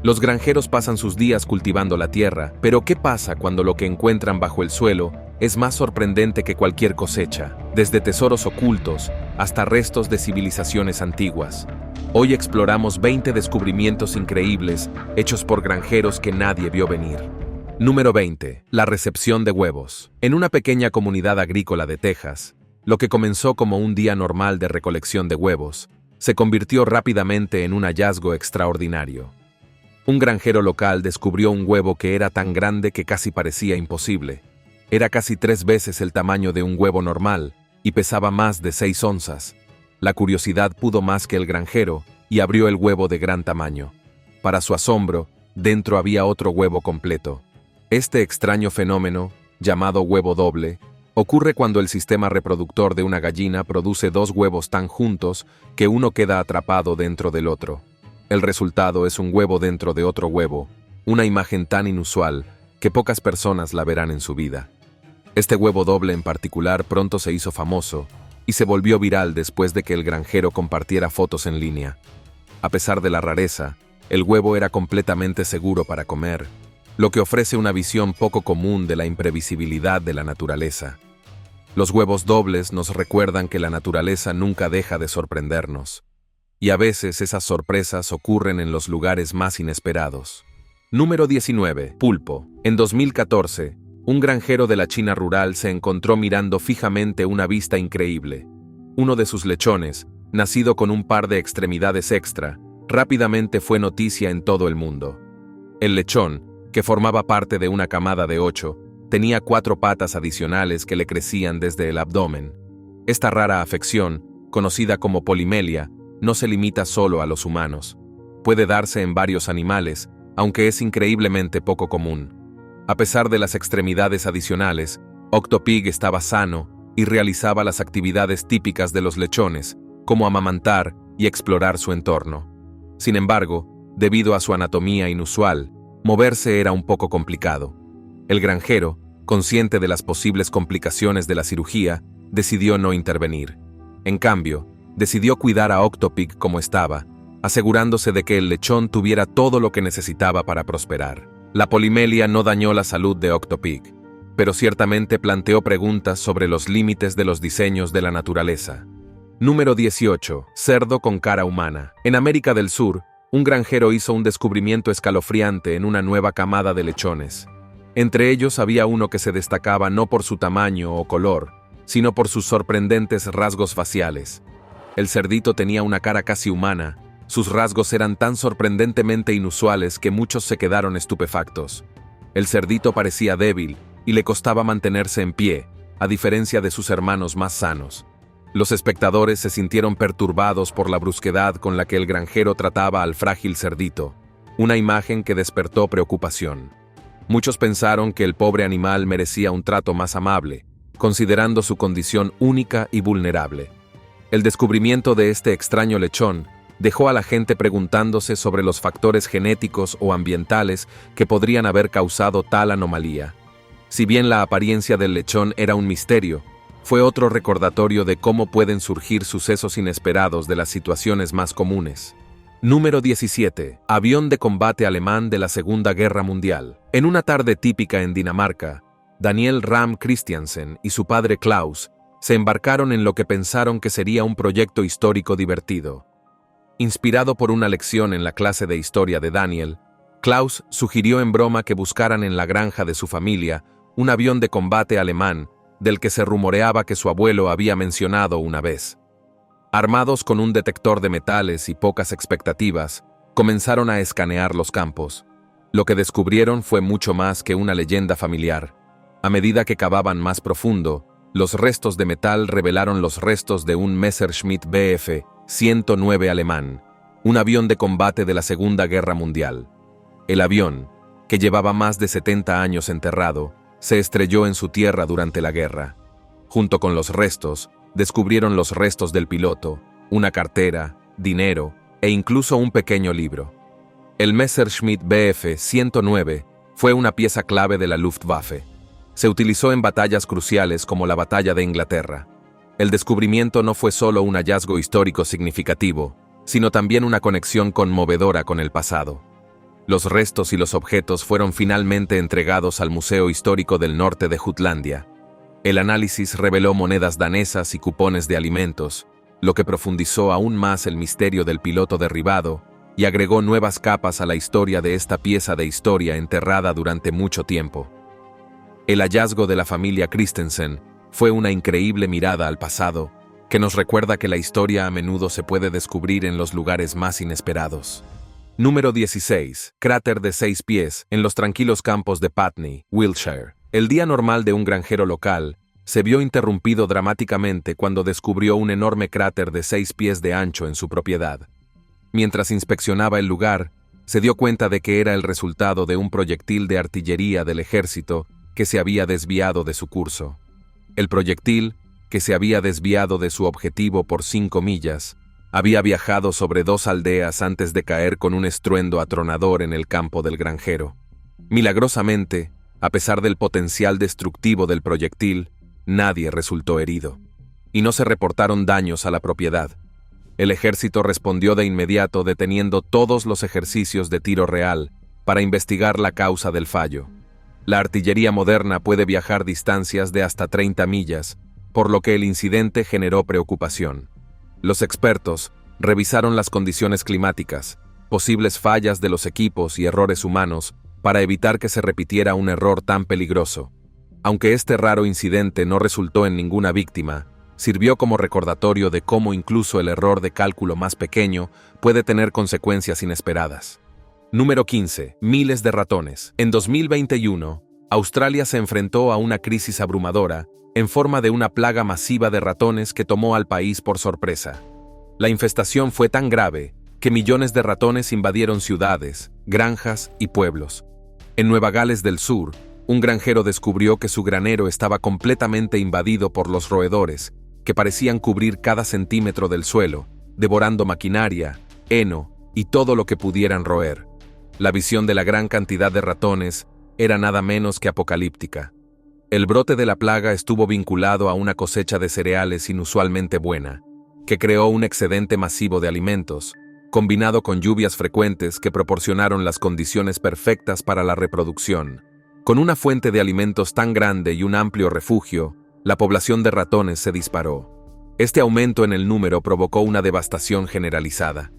Los granjeros pasan sus días cultivando la tierra, pero ¿qué pasa cuando lo que encuentran bajo el suelo es más sorprendente que cualquier cosecha, desde tesoros ocultos hasta restos de civilizaciones antiguas? Hoy exploramos 20 descubrimientos increíbles hechos por granjeros que nadie vio venir. Número 20. La recepción de huevos. En una pequeña comunidad agrícola de Texas, lo que comenzó como un día normal de recolección de huevos, se convirtió rápidamente en un hallazgo extraordinario. Un granjero local descubrió un huevo que era tan grande que casi parecía imposible. Era casi 3 veces el tamaño de un huevo normal y pesaba más de 6 onzas. La curiosidad pudo más que el granjero y abrió el huevo de gran tamaño. Para su asombro, dentro había otro huevo completo. Este extraño fenómeno, llamado huevo doble, ocurre cuando el sistema reproductor de una gallina produce 2 huevos tan juntos que uno queda atrapado dentro del otro. El resultado es un huevo dentro de otro huevo, una imagen tan inusual que pocas personas la verán en su vida. Este huevo doble en particular pronto se hizo famoso y se volvió viral después de que el granjero compartiera fotos en línea. A pesar de la rareza, el huevo era completamente seguro para comer, lo que ofrece una visión poco común de la imprevisibilidad de la naturaleza. Los huevos dobles nos recuerdan que la naturaleza nunca deja de sorprendernos. Y a veces esas sorpresas ocurren en los lugares más inesperados. Número 19. Pulpo. En 2014, un granjero de la China rural se encontró mirando fijamente una vista increíble. Uno de sus lechones, nacido con un par de extremidades extra, rápidamente fue noticia en todo el mundo. El lechón, que formaba parte de una camada de 8, tenía 4 patas adicionales que le crecían desde el abdomen. Esta rara afección, conocida como polimelia, no se limita solo a los humanos. Puede darse en varios animales, aunque es increíblemente poco común. A pesar de las extremidades adicionales, Octopig estaba sano y realizaba las actividades típicas de los lechones, como amamantar y explorar su entorno. Sin embargo, debido a su anatomía inusual, moverse era un poco complicado. El granjero, consciente de las posibles complicaciones de la cirugía, decidió no intervenir. En cambio, decidió cuidar a Octopig como estaba, asegurándose de que el lechón tuviera todo lo que necesitaba para prosperar. La polimelia no dañó la salud de Octopig, pero ciertamente planteó preguntas sobre los límites de los diseños de la naturaleza. Número 18. Cerdo con cara humana. En América del Sur, un granjero hizo un descubrimiento escalofriante en una nueva camada de lechones. Entre ellos había uno que se destacaba no por su tamaño o color, sino por sus sorprendentes rasgos faciales. El cerdito tenía una cara casi humana. Sus rasgos eran tan sorprendentemente inusuales que muchos se quedaron estupefactos. El cerdito parecía débil y le costaba mantenerse en pie, a diferencia de sus hermanos más sanos. Los espectadores se sintieron perturbados por la brusquedad con la que el granjero trataba al frágil cerdito, una imagen que despertó preocupación. Muchos pensaron que el pobre animal merecía un trato más amable, considerando su condición única y vulnerable. El descubrimiento de este extraño lechón dejó a la gente preguntándose sobre los factores genéticos o ambientales que podrían haber causado tal anomalía. Si bien la apariencia del lechón era un misterio, fue otro recordatorio de cómo pueden surgir sucesos inesperados de las situaciones más comunes. Número 17. Avión de combate alemán de la Segunda Guerra Mundial. En una tarde típica en Dinamarca, Daniel Ramm Christiansen y su padre Klaus se embarcaron en lo que pensaron que sería un proyecto histórico divertido. Inspirado por una lección en la clase de historia de Daniel, Klaus sugirió en broma que buscaran en la granja de su familia un avión de combate alemán del que se rumoreaba que su abuelo había mencionado una vez. Armados con un detector de metales y pocas expectativas, comenzaron a escanear los campos. Lo que descubrieron fue mucho más que una leyenda familiar. A medida que cavaban más profundo, los restos de metal revelaron los restos de un Messerschmitt Bf 109 alemán, un avión de combate de la Segunda Guerra Mundial. El avión, que llevaba más de 70 años enterrado, se estrelló en su tierra durante la guerra. Junto con los restos, descubrieron los restos del piloto, una cartera, dinero e incluso un pequeño libro. El Messerschmitt Bf 109 fue una pieza clave de la Luftwaffe. Se utilizó en batallas cruciales como la Batalla de Inglaterra. El descubrimiento no fue solo un hallazgo histórico significativo, sino también una conexión conmovedora con el pasado. Los restos y los objetos fueron finalmente entregados al Museo Histórico del Norte de Jutlandia. El análisis reveló monedas danesas y cupones de alimentos, lo que profundizó aún más el misterio del piloto derribado y agregó nuevas capas a la historia de esta pieza de historia enterrada durante mucho tiempo. El hallazgo de la familia Christensen fue una increíble mirada al pasado, que nos recuerda que la historia a menudo se puede descubrir en los lugares más inesperados. Número 16. Cráter de 6 pies en los tranquilos campos de Putney, Wiltshire. El día normal de un granjero local se vio interrumpido dramáticamente cuando descubrió un enorme cráter de 6 pies de ancho en su propiedad. Mientras inspeccionaba el lugar, se dio cuenta de que era el resultado de un proyectil de artillería del ejército que se había desviado de su curso. El proyectil, que se había desviado de su objetivo por 5 millas, había viajado sobre 2 aldeas antes de caer con un estruendo atronador en el campo del granjero. Milagrosamente, a pesar del potencial destructivo del proyectil, nadie resultó herido, y no se reportaron daños a la propiedad. El ejército respondió de inmediato deteniendo todos los ejercicios de tiro real para investigar la causa del fallo. La artillería moderna puede viajar distancias de hasta 30 millas, por lo que el incidente generó preocupación. Los expertos revisaron las condiciones climáticas, posibles fallas de los equipos y errores humanos para evitar que se repitiera un error tan peligroso. Aunque este raro incidente no resultó en ninguna víctima, sirvió como recordatorio de cómo incluso el error de cálculo más pequeño puede tener consecuencias inesperadas. Número 15. Miles de ratones. En 2021, Australia se enfrentó a una crisis abrumadora en forma de una plaga masiva de ratones que tomó al país por sorpresa. La infestación fue tan grave que millones de ratones invadieron ciudades, granjas y pueblos. En Nueva Gales del Sur, un granjero descubrió que su granero estaba completamente invadido por los roedores, que parecían cubrir cada centímetro del suelo, devorando maquinaria, heno y todo lo que pudieran roer. La visión de la gran cantidad de ratones era nada menos que apocalíptica. El brote de la plaga estuvo vinculado a una cosecha de cereales inusualmente buena, que creó un excedente masivo de alimentos, combinado con lluvias frecuentes que proporcionaron las condiciones perfectas para la reproducción. Con una fuente de alimentos tan grande y un amplio refugio, la población de ratones se disparó. Este aumento en el número provocó una devastación generalizada.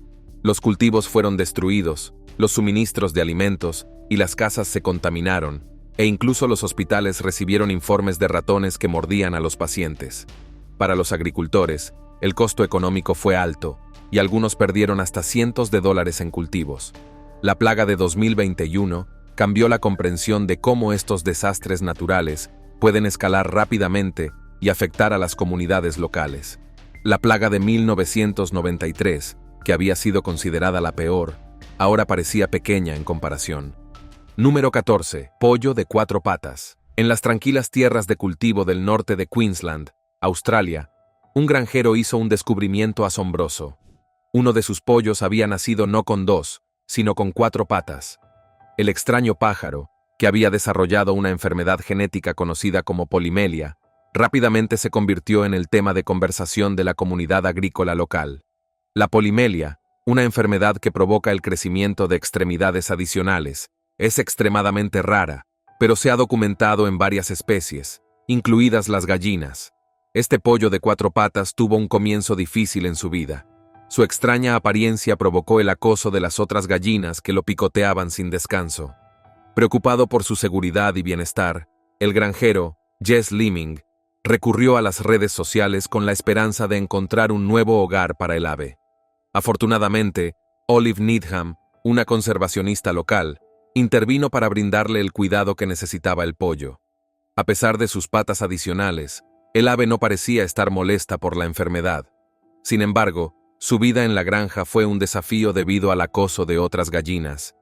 Los cultivos fueron destruidos, los suministros de alimentos y las casas se contaminaron, e incluso los hospitales recibieron informes de ratones que mordían a los pacientes. Para los agricultores, el costo económico fue alto, y algunos perdieron hasta cientos de dólares en cultivos. La plaga de 2021 cambió la comprensión de cómo estos desastres naturales pueden escalar rápidamente y afectar a las comunidades locales. La plaga de 1993, que había sido considerada la peor, ahora parecía pequeña en comparación. Número 14. Pollo de 4 patas. En las tranquilas tierras de cultivo del norte de Queensland, Australia, un granjero hizo un descubrimiento asombroso. Uno de sus pollos había nacido no con 2, sino con 4 patas. El extraño pájaro, que había desarrollado una enfermedad genética conocida como polimelia, rápidamente se convirtió en el tema de conversación de la comunidad agrícola local. La polimelia, una enfermedad que provoca el crecimiento de extremidades adicionales, es extremadamente rara, pero se ha documentado en varias especies, incluidas las gallinas. Este pollo de 4 patas tuvo un comienzo difícil en su vida. Su extraña apariencia provocó el acoso de las otras gallinas que lo picoteaban sin descanso. Preocupado por su seguridad y bienestar, el granjero, Jess Liming, recurrió a las redes sociales con la esperanza de encontrar un nuevo hogar para el ave. Afortunadamente, Olive Needham, una conservacionista local, intervino para brindarle el cuidado que necesitaba el pollo. A pesar de sus patas adicionales, el ave no parecía estar molesta por la enfermedad. Sin embargo, su vida en la granja fue un desafío debido al acoso de otras gallinas.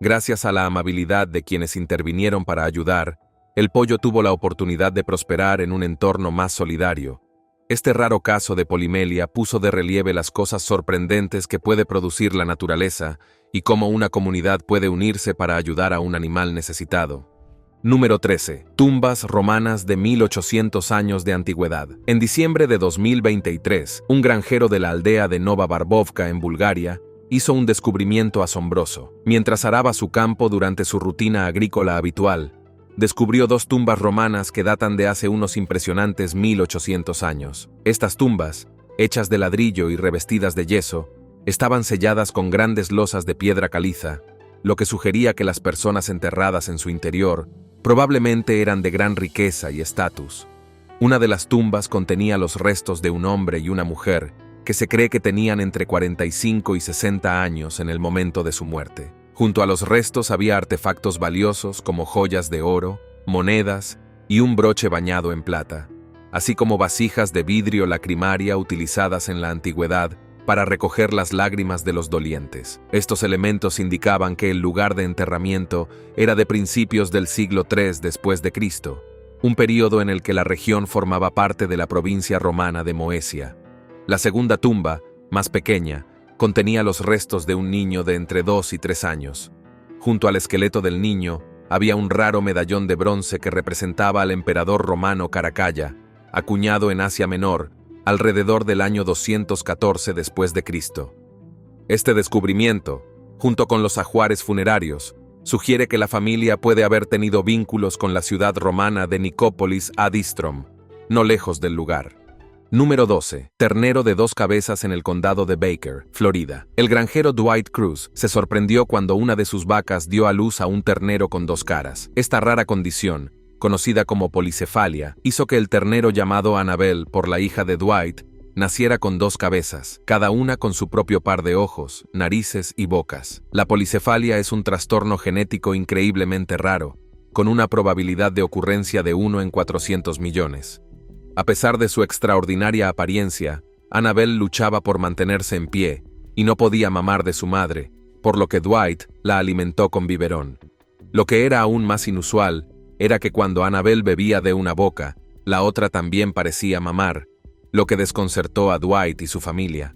Gracias a la amabilidad de quienes intervinieron para ayudar, el pollo tuvo la oportunidad de prosperar en un entorno más solidario. Este raro caso de polimelia puso de relieve las cosas sorprendentes que puede producir la naturaleza y cómo una comunidad puede unirse para ayudar a un animal necesitado. Número 13. Tumbas romanas de 1800 años de antigüedad. En diciembre de 2023, un granjero de la aldea de Nova Barbovka en Bulgaria hizo un descubrimiento asombroso. Mientras araba su campo durante su rutina agrícola habitual, descubrió 2 tumbas romanas que datan de hace unos impresionantes 1800 años. Estas tumbas, hechas de ladrillo y revestidas de yeso, estaban selladas con grandes losas de piedra caliza, lo que sugería que las personas enterradas en su interior probablemente eran de gran riqueza y estatus. Una de las tumbas contenía los restos de un hombre y una mujer que se cree que tenían entre 45 y 60 años en el momento de su muerte. Junto a los restos había artefactos valiosos como joyas de oro, monedas y un broche bañado en plata, así como vasijas de vidrio lacrimaria utilizadas en la antigüedad para recoger las lágrimas de los dolientes. Estos elementos indicaban que el lugar de enterramiento era de principios del siglo III después de Cristo, un período en el que la región formaba parte de la provincia romana de Moesia. La segunda tumba, más pequeña, contenía los restos de un niño de entre 2 y 3 años. Junto al esqueleto del niño había un raro medallón de bronce que representaba al emperador romano Caracalla, acuñado en Asia Menor, alrededor del año 214 después de Cristo. Este descubrimiento, junto con los ajuares funerarios, sugiere que la familia puede haber tenido vínculos con la ciudad romana de Nicópolis ad Istrom, no lejos del lugar. Número 12. Ternero de 2 cabezas en el condado de Baker, Florida. El granjero Dwight Cruz se sorprendió cuando una de sus vacas dio a luz a un ternero con 2 caras. Esta rara condición, conocida como policefalia, hizo que el ternero llamado Annabelle por la hija de Dwight naciera con 2 cabezas, cada una con su propio par de ojos, narices y bocas. La policefalia es un trastorno genético increíblemente raro, con una probabilidad de ocurrencia de 1 en 400 millones. A pesar de su extraordinaria apariencia, Annabelle luchaba por mantenerse en pie y no podía mamar de su madre, por lo que Dwight la alimentó con biberón. Lo que era aún más inusual era que cuando Annabelle bebía de una boca, la otra también parecía mamar, lo que desconcertó a Dwight y su familia.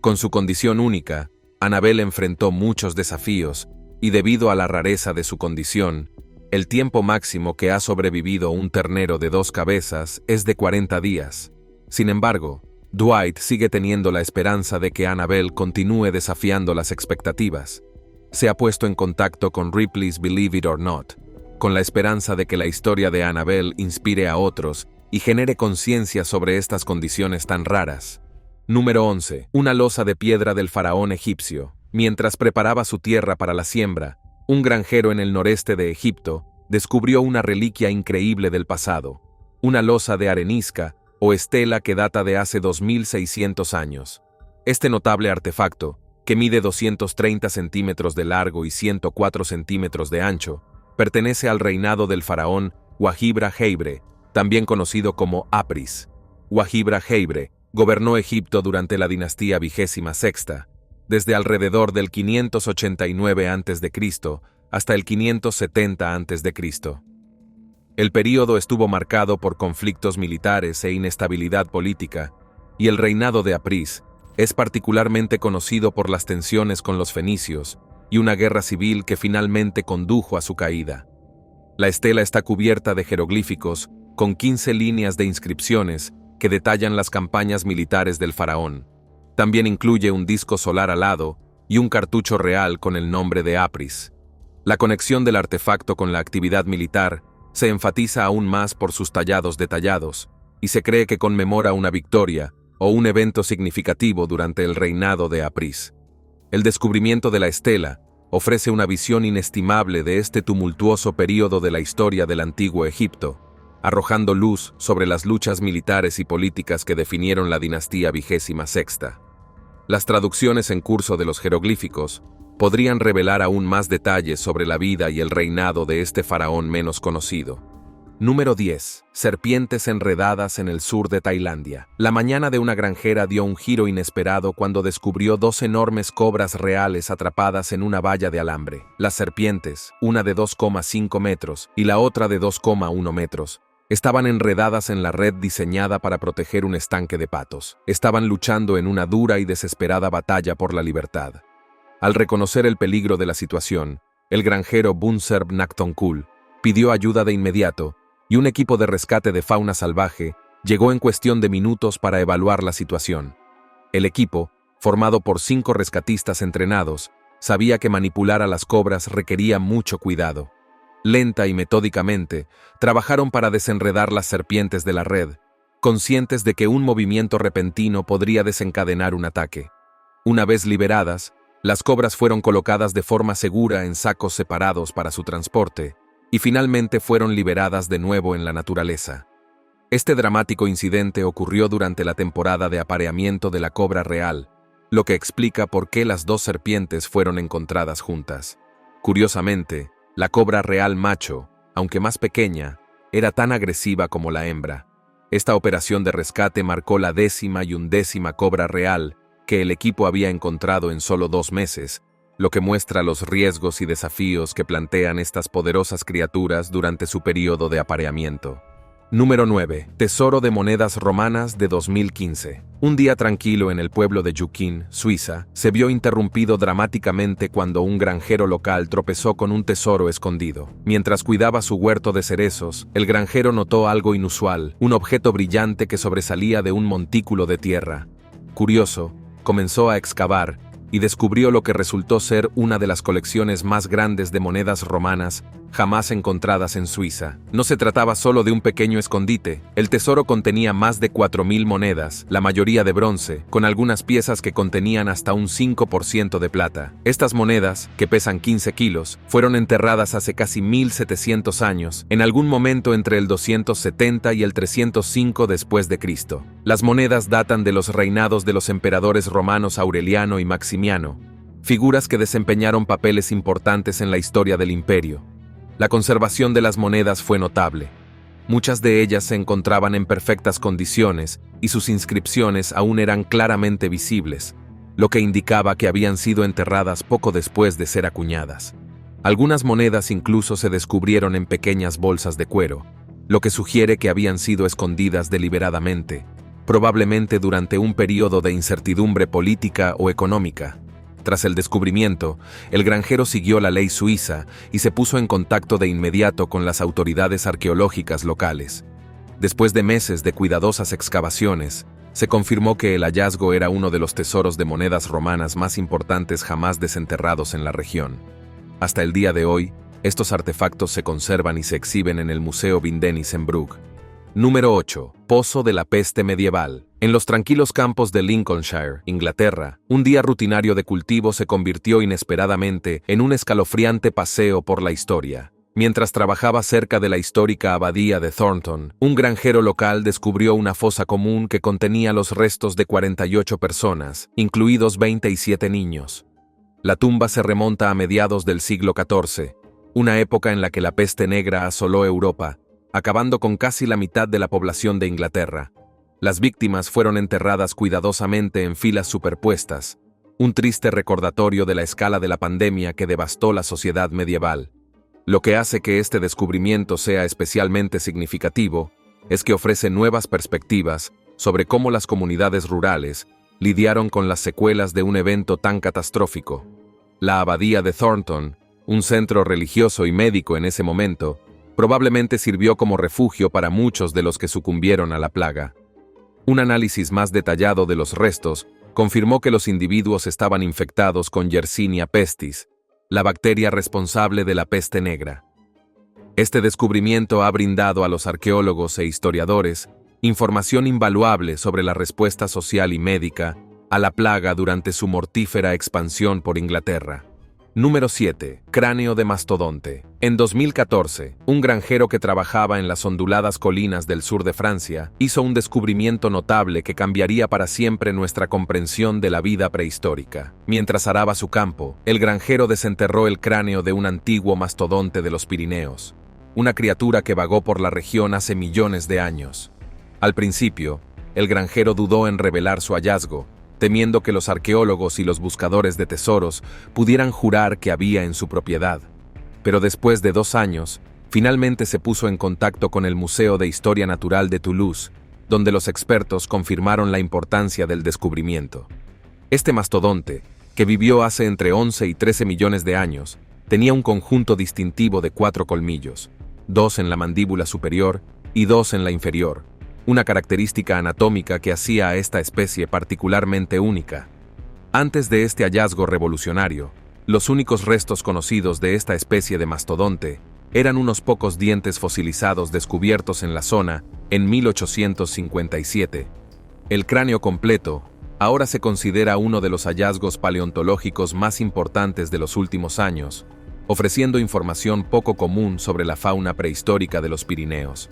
Con su condición única, Annabelle enfrentó muchos desafíos y debido a la rareza de su condición, el tiempo máximo que ha sobrevivido un ternero de 2 cabezas es de 40 días. Sin embargo, Dwight sigue teniendo la esperanza de que Annabelle continúe desafiando las expectativas. Se ha puesto en contacto con Ripley's Believe It or Not, con la esperanza de que la historia de Annabelle inspire a otros y genere conciencia sobre estas condiciones tan raras. Número 11. Una losa de piedra del faraón egipcio. Mientras preparaba su tierra para la siembra, un granjero en el noreste de Egipto descubrió una reliquia increíble del pasado, una losa de arenisca o estela que data de hace 2600 años. Este notable artefacto, que mide 230 centímetros de largo y 104 centímetros de ancho, pertenece al reinado del faraón Wahibra Heibre, también conocido como Apris. Wahibra Heibre gobernó Egipto durante la dinastía 26ª, desde alrededor del 589 a.C. hasta el 570 a.C. El período estuvo marcado por conflictos militares e inestabilidad política, y el reinado de Apris es particularmente conocido por las tensiones con los fenicios y una guerra civil que finalmente condujo a su caída. La estela está cubierta de jeroglíficos con 15 líneas de inscripciones que detallan las campañas militares del faraón. También incluye un disco solar alado y un cartucho real con el nombre de Apris. La conexión del artefacto con la actividad militar se enfatiza aún más por sus tallados detallados, y se cree que conmemora una victoria o un evento significativo durante el reinado de Apris. El descubrimiento de la estela ofrece una visión inestimable de este tumultuoso período de la historia del antiguo Egipto, arrojando luz sobre las luchas militares y políticas que definieron la dinastía 26ª. Las traducciones en curso de los jeroglíficos podrían revelar aún más detalles sobre la vida y el reinado de este faraón menos conocido. Número 10. Serpientes enredadas en el sur de Tailandia. La mañana de una granjera dio un giro inesperado cuando descubrió 2 enormes cobras reales atrapadas en una valla de alambre. Las serpientes, una de 2,5 metros y la otra de 2,1 metros, estaban enredadas en la red diseñada para proteger un estanque de patos. Estaban luchando en una dura y desesperada batalla por la libertad. Al reconocer el peligro de la situación, el granjero Bunserb Naktonkul pidió ayuda de inmediato y un equipo de rescate de fauna salvaje llegó en cuestión de minutos para evaluar la situación. El equipo, formado por 5 rescatistas entrenados, sabía que manipular a las cobras requería mucho cuidado. Lenta y metódicamente, trabajaron para desenredar las serpientes de la red, conscientes de que un movimiento repentino podría desencadenar un ataque. Una vez liberadas, las cobras fueron colocadas de forma segura en sacos separados para su transporte, y finalmente fueron liberadas de nuevo en la naturaleza. Este dramático incidente ocurrió durante la temporada de apareamiento de la cobra real, lo que explica por qué las 2 serpientes fueron encontradas juntas. Curiosamente, la cobra real macho, aunque más pequeña, era tan agresiva como la hembra. Esta operación de rescate marcó la 10ª y 11ª cobra real que el equipo había encontrado en solo 2 meses, lo que muestra los riesgos y desafíos que plantean estas poderosas criaturas durante su periodo de apareamiento. Número 9. Tesoro de monedas romanas de 2015. Un día tranquilo en el pueblo de Juquín, Suiza, se vio interrumpido dramáticamente cuando un granjero local tropezó con un tesoro escondido. Mientras cuidaba su huerto de cerezos, el granjero notó algo inusual, un objeto brillante que sobresalía de un montículo de tierra. Curioso, comenzó a excavar y descubrió lo que resultó ser una de las colecciones más grandes de monedas romanas jamás encontradas en Suiza. No se trataba solo de un pequeño escondite, el tesoro contenía más de 4.000 monedas, la mayoría de bronce, con algunas piezas que contenían hasta un 5% de plata. Estas monedas, que pesan 15 kilos, fueron enterradas hace casi 1.700 años, en algún momento entre el 270 y el 305 después de Cristo. Las monedas datan de los reinados de los emperadores romanos Aureliano y Maximiano, figuras que desempeñaron papeles importantes en la historia del imperio. La conservación de las monedas fue notable. Muchas de ellas se encontraban en perfectas condiciones y sus inscripciones aún eran claramente visibles, lo que indicaba que habían sido enterradas poco después de ser acuñadas. Algunas monedas incluso se descubrieron en pequeñas bolsas de cuero, lo que sugiere que habían sido escondidas deliberadamente, probablemente durante un periodo de incertidumbre política o económica. Tras el descubrimiento, el granjero siguió la ley suiza y se puso en contacto de inmediato con las autoridades arqueológicas locales. Después de meses de cuidadosas excavaciones, se confirmó que el hallazgo era uno de los tesoros de monedas romanas más importantes jamás desenterrados en la región. Hasta el día de hoy, estos artefactos se conservan y se exhiben en el Museo Vindenis en Brugge. Número 8. Pozo de la peste medieval. En los tranquilos campos de Lincolnshire, Inglaterra, un día rutinario de cultivo se convirtió inesperadamente en un escalofriante paseo por la historia. Mientras trabajaba cerca de la histórica abadía de Thornton, un granjero local descubrió una fosa común que contenía los restos de 48 personas, incluidos 27 niños. La tumba se remonta a mediados del siglo XIV, una época en la que la peste negra asoló Europa, acabando con casi la mitad de la población de Inglaterra. Las víctimas fueron enterradas cuidadosamente en filas superpuestas, un triste recordatorio de la escala de la pandemia que devastó la sociedad medieval. Lo que hace que este descubrimiento sea especialmente significativo es que ofrece nuevas perspectivas sobre cómo las comunidades rurales lidiaron con las secuelas de un evento tan catastrófico. La abadía de Thornton, un centro religioso y médico en ese momento, probablemente sirvió como refugio para muchos de los que sucumbieron a la plaga. Un análisis más detallado de los restos confirmó que los individuos estaban infectados con Yersinia pestis, la bacteria responsable de la peste negra. Este descubrimiento ha brindado a los arqueólogos e historiadores información invaluable sobre la respuesta social y médica a la plaga durante su mortífera expansión por Inglaterra. Número 7. Cráneo de mastodonte. En 2014, un granjero que trabajaba en las onduladas colinas del sur de Francia hizo un descubrimiento notable que cambiaría para siempre nuestra comprensión de la vida prehistórica. Mientras araba su campo, el granjero desenterró el cráneo de un antiguo mastodonte de los Pirineos, una criatura que vagó por la región hace millones de años. Al principio, el granjero dudó en revelar su hallazgo, temiendo que los arqueólogos y los buscadores de tesoros pudieran jurar que había en su propiedad. Pero después de 2 años, finalmente se puso en contacto con el Museo de Historia Natural de Toulouse, donde los expertos confirmaron la importancia del descubrimiento. Este mastodonte, que vivió hace entre 11 y 13 millones de años, tenía un conjunto distintivo de 4 colmillos, 2 en la mandíbula superior y 2 en la inferior, una característica anatómica que hacía a esta especie particularmente única. Antes de este hallazgo revolucionario, los únicos restos conocidos de esta especie de mastodonte eran unos pocos dientes fosilizados descubiertos en la zona en 1857. El cráneo completo ahora se considera uno de los hallazgos paleontológicos más importantes de los últimos años, ofreciendo información poco común sobre la fauna prehistórica de los Pirineos.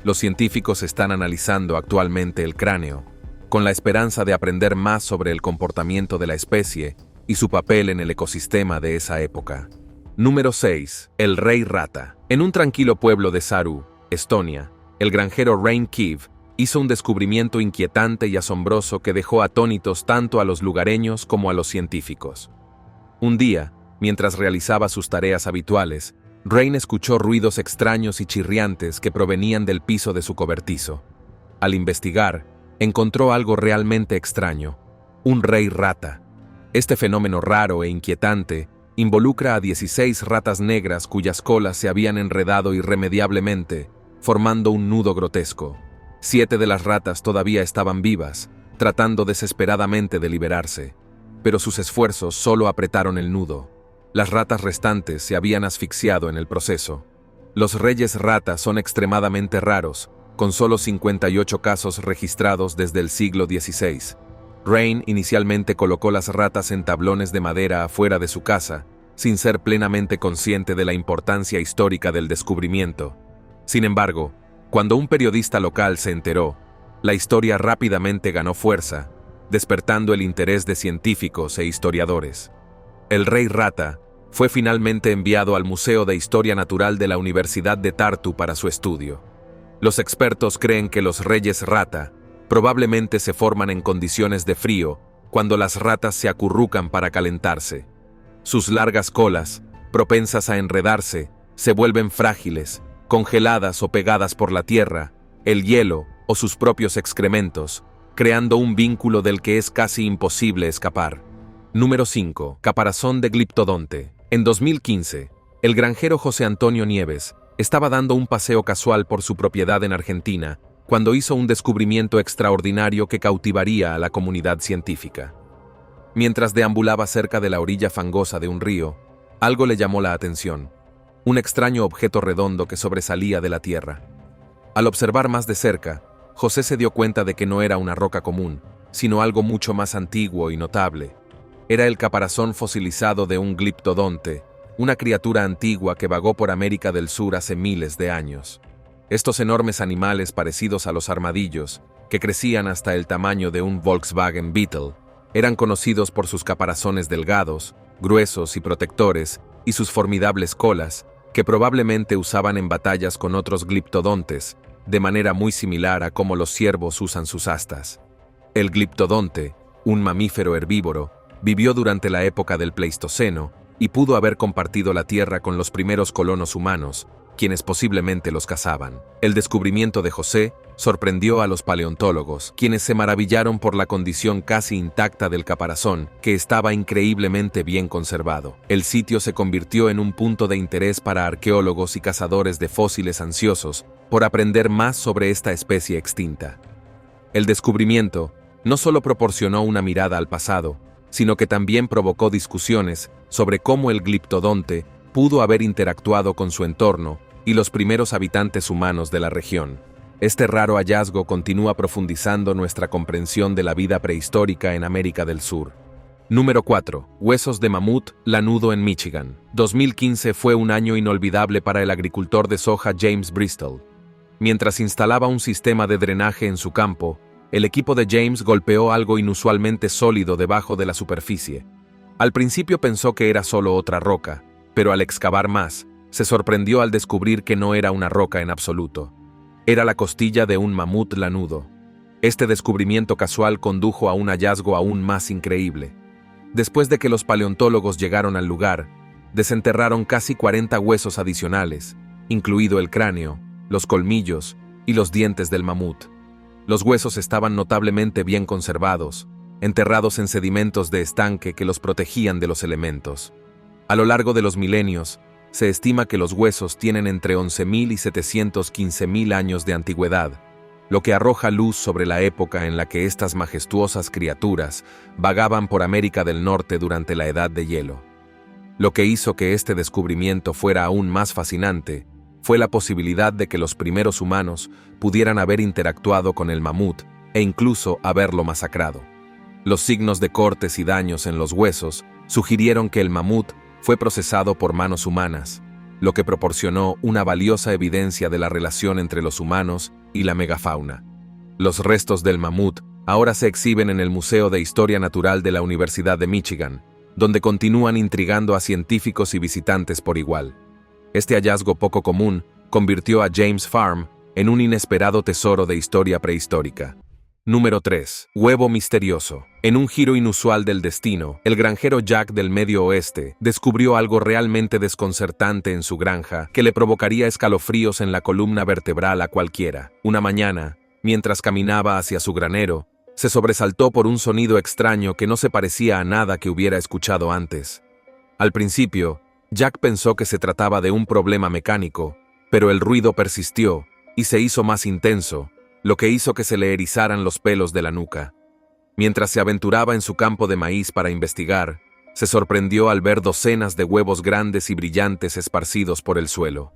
Los científicos están analizando actualmente el cráneo, con la esperanza de aprender más sobre el comportamiento de la especie y su papel en el ecosistema de esa época. Número 6. El rey rata. En un tranquilo pueblo de Saaru, Estonia, el granjero Rein Kiv hizo un descubrimiento inquietante y asombroso que dejó atónitos tanto a los lugareños como a los científicos. Un día, mientras realizaba sus tareas habituales, Rein escuchó ruidos extraños y chirriantes que provenían del piso de su cobertizo. Al investigar, encontró algo realmente extraño: un rey rata. Este fenómeno raro e inquietante involucra a 16 ratas negras cuyas colas se habían enredado irremediablemente, formando un nudo grotesco. 7 de las ratas todavía estaban vivas, tratando desesperadamente de liberarse, pero sus esfuerzos solo apretaron el nudo. Las ratas restantes se habían asfixiado en el proceso. Los reyes ratas son extremadamente raros, con solo 58 casos registrados desde el siglo XVI. Rein inicialmente colocó las ratas en tablones de madera afuera de su casa, sin ser plenamente consciente de la importancia histórica del descubrimiento. Sin embargo, cuando un periodista local se enteró, la historia rápidamente ganó fuerza, despertando el interés de científicos e historiadores. El rey rata fue finalmente enviado al Museo de Historia Natural de la Universidad de Tartu para su estudio. Los expertos creen que los reyes rata probablemente se forman en condiciones de frío cuando las ratas se acurrucan para calentarse. Sus largas colas, propensas a enredarse, se vuelven frágiles, congeladas o pegadas por la tierra, el hielo o sus propios excrementos, creando un vínculo del que es casi imposible escapar. Número 5. Caparazón de gliptodonte. En 2015, el granjero José Antonio Nieves estaba dando un paseo casual por su propiedad en Argentina cuando hizo un descubrimiento extraordinario que cautivaría a la comunidad científica. Mientras deambulaba cerca de la orilla fangosa de un río, algo le llamó la atención: un extraño objeto redondo que sobresalía de la tierra. Al observar más de cerca, José se dio cuenta de que no era una roca común, sino algo mucho más antiguo y notable. Era el caparazón fosilizado de un gliptodonte, una criatura antigua que vagó por América del Sur hace miles de años. Estos enormes animales parecidos a los armadillos, que crecían hasta el tamaño de un Volkswagen Beetle, eran conocidos por sus caparazones delgados, gruesos y protectores, y sus formidables colas, que probablemente usaban en batallas con otros gliptodontes, de manera muy similar a cómo los ciervos usan sus astas. El gliptodonte, un mamífero herbívoro, vivió durante la época del Pleistoceno y pudo haber compartido la tierra con los primeros colonos humanos, quienes posiblemente los cazaban. El descubrimiento de José sorprendió a los paleontólogos, quienes se maravillaron por la condición casi intacta del caparazón, que estaba increíblemente bien conservado. El sitio se convirtió en un punto de interés para arqueólogos y cazadores de fósiles ansiosos por aprender más sobre esta especie extinta. El descubrimiento no solo proporcionó una mirada al pasado, sino que también provocó discusiones sobre cómo el gliptodonte pudo haber interactuado con su entorno y los primeros habitantes humanos de la región. Este raro hallazgo continúa profundizando nuestra comprensión de la vida prehistórica en América del Sur. Número 4. Huesos de mamut lanudo en Michigan. 2015 fue un año inolvidable para el agricultor de soja James Bristol. Mientras instalaba un sistema de drenaje en su campo, el equipo de James golpeó algo inusualmente sólido debajo de la superficie. Al principio pensó que era solo otra roca, pero al excavar más, se sorprendió al descubrir que no era una roca en absoluto. Era la costilla de un mamut lanudo. Este descubrimiento casual condujo a un hallazgo aún más increíble. Después de que los paleontólogos llegaron al lugar, desenterraron casi 40 huesos adicionales, incluido el cráneo, los colmillos y los dientes del mamut. Los huesos estaban notablemente bien conservados, enterrados en sedimentos de estanque que los protegían de los elementos. A lo largo de los milenios, se estima que los huesos tienen entre 11.000 y 715.000 años de antigüedad, lo que arroja luz sobre la época en la que estas majestuosas criaturas vagaban por América del Norte durante la Edad de Hielo. Lo que hizo que este descubrimiento fuera aún más fascinante fue la posibilidad de que los primeros humanos pudieran haber interactuado con el mamut e incluso haberlo masacrado. Los signos de cortes y daños en los huesos sugirieron que el mamut fue procesado por manos humanas, lo que proporcionó una valiosa evidencia de la relación entre los humanos y la megafauna. Los restos del mamut ahora se exhiben en el Museo de Historia Natural de la Universidad de Michigan, donde continúan intrigando a científicos y visitantes por igual. Este hallazgo poco común convirtió a James Farm en un inesperado tesoro de historia prehistórica. Número 3. Huevo misterioso. En un giro inusual del destino, el granjero Jack del Medio Oeste descubrió algo realmente desconcertante en su granja que le provocaría escalofríos en la columna vertebral a cualquiera. Una mañana, mientras caminaba hacia su granero, se sobresaltó por un sonido extraño que no se parecía a nada que hubiera escuchado antes. Al principio, Jack pensó que se trataba de un problema mecánico, pero el ruido persistió y se hizo más intenso, lo que hizo que se le erizaran los pelos de la nuca. Mientras se aventuraba en su campo de maíz para investigar, se sorprendió al ver docenas de huevos grandes y brillantes esparcidos por el suelo.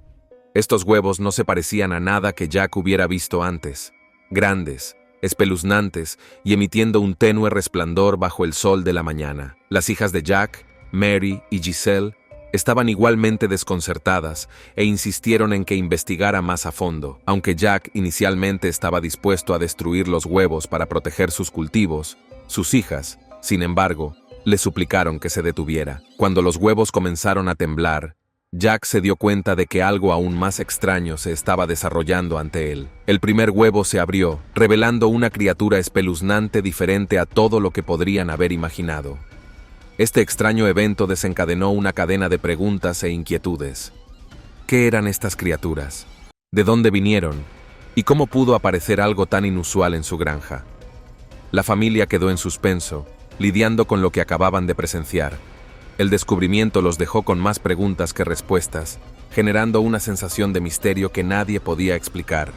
Estos huevos no se parecían a nada que Jack hubiera visto antes. Grandes, espeluznantes y emitiendo un tenue resplandor bajo el sol de la mañana. Las hijas de Jack, Mary y Giselle, estaban igualmente desconcertadas e insistieron en que investigara más a fondo. Aunque Jack inicialmente estaba dispuesto a destruir los huevos para proteger sus cultivos, sus hijas, sin embargo, le suplicaron que se detuviera. Cuando los huevos comenzaron a temblar, Jack se dio cuenta de que algo aún más extraño se estaba desarrollando ante él. El primer huevo se abrió, revelando una criatura espeluznante diferente a todo lo que podrían haber imaginado. Este extraño evento desencadenó una cadena de preguntas e inquietudes. ¿Qué eran estas criaturas? ¿De dónde vinieron? ¿Y cómo pudo aparecer algo tan inusual en su granja? La familia quedó en suspenso, lidiando con lo que acababan de presenciar. El descubrimiento los dejó con más preguntas que respuestas, generando una sensación de misterio que nadie podía explicar.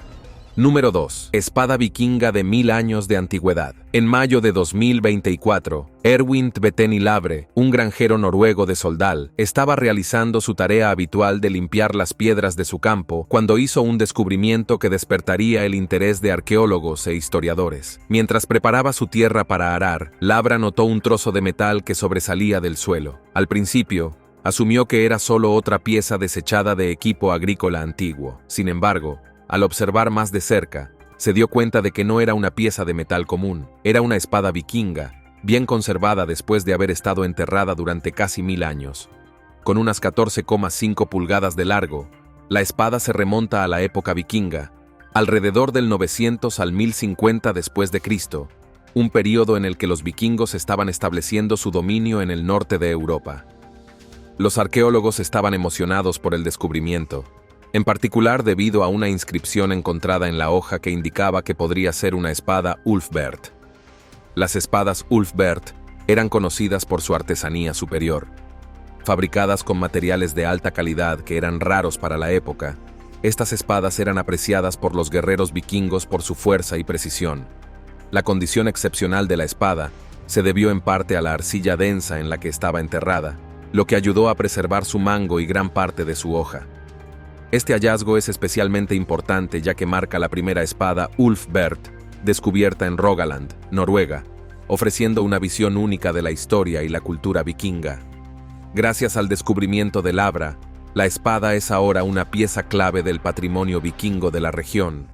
Número 2. Espada vikinga de 1000 años de antigüedad. En mayo de 2024, Erwin Tveteni Lavre, un granjero noruego de Soldal, estaba realizando su tarea habitual de limpiar las piedras de su campo cuando hizo un descubrimiento que despertaría el interés de arqueólogos e historiadores. Mientras preparaba su tierra para arar, Lavre notó un trozo de metal que sobresalía del suelo. Al principio, asumió que era solo otra pieza desechada de equipo agrícola antiguo. Sin embargo, al observar más de cerca, se dio cuenta de que no era una pieza de metal común, era una espada vikinga, bien conservada después de haber estado enterrada durante casi 1000 años. Con unas 14,5 pulgadas de largo, la espada se remonta a la época vikinga, alrededor del 900 al 1050 después de Cristo, un período en el que los vikingos estaban estableciendo su dominio en el norte de Europa. Los arqueólogos estaban emocionados por el descubrimiento, en particular debido a una inscripción encontrada en la hoja que indicaba que podría ser una espada Ulfbert. Las espadas Ulfbert eran conocidas por su artesanía superior. Fabricadas con materiales de alta calidad que eran raros para la época, estas espadas eran apreciadas por los guerreros vikingos por su fuerza y precisión. La condición excepcional de la espada se debió en parte a la arcilla densa en la que estaba enterrada, lo que ayudó a preservar su mango y gran parte de su hoja. Este hallazgo es especialmente importante ya que marca la primera espada Ulfbert descubierta en Rogaland, Noruega, ofreciendo una visión única de la historia y la cultura vikinga. Gracias al descubrimiento de Lavre, la espada es ahora una pieza clave del patrimonio vikingo de la región.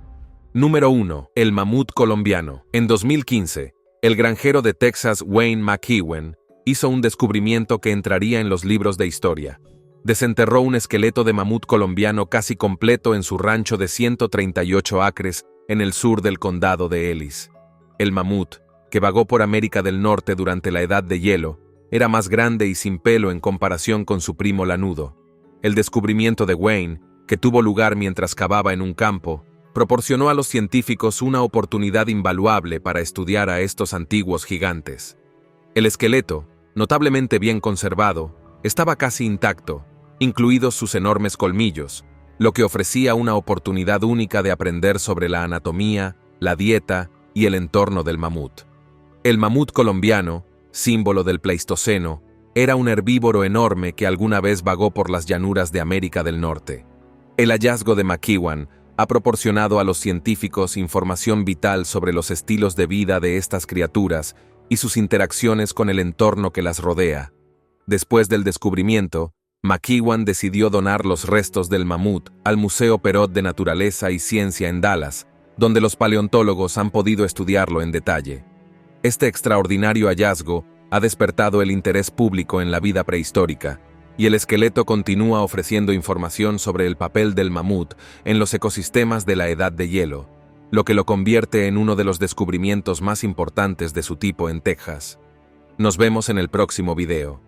Número 1. El mamut colombiano. En 2015, el granjero de Texas Wayne McEwen hizo un descubrimiento que entraría en los libros de historia. Desenterró un esqueleto de mamut colombiano casi completo en su rancho de 138 acres en el sur del condado de Ellis. El mamut, que vagó por América del Norte durante la Edad de Hielo, era más grande y sin pelo en comparación con su primo lanudo. El descubrimiento de Wayne, que tuvo lugar mientras cavaba en un campo, proporcionó a los científicos una oportunidad invaluable para estudiar a estos antiguos gigantes. El esqueleto, notablemente bien conservado, estaba casi intacto, incluidos sus enormes colmillos, lo que ofrecía una oportunidad única de aprender sobre la anatomía, la dieta y el entorno del mamut. El mamut colombiano, símbolo del Pleistoceno, era un herbívoro enorme que alguna vez vagó por las llanuras de América del Norte. El hallazgo de McEwan ha proporcionado a los científicos información vital sobre los estilos de vida de estas criaturas y sus interacciones con el entorno que las rodea. Después del descubrimiento, McEwan decidió donar los restos del mamut al Museo Perot de Naturaleza y Ciencia en Dallas, donde los paleontólogos han podido estudiarlo en detalle. Este extraordinario hallazgo ha despertado el interés público en la vida prehistórica, y el esqueleto continúa ofreciendo información sobre el papel del mamut en los ecosistemas de la Edad de Hielo, lo que lo convierte en uno de los descubrimientos más importantes de su tipo en Texas. Nos vemos en el próximo video.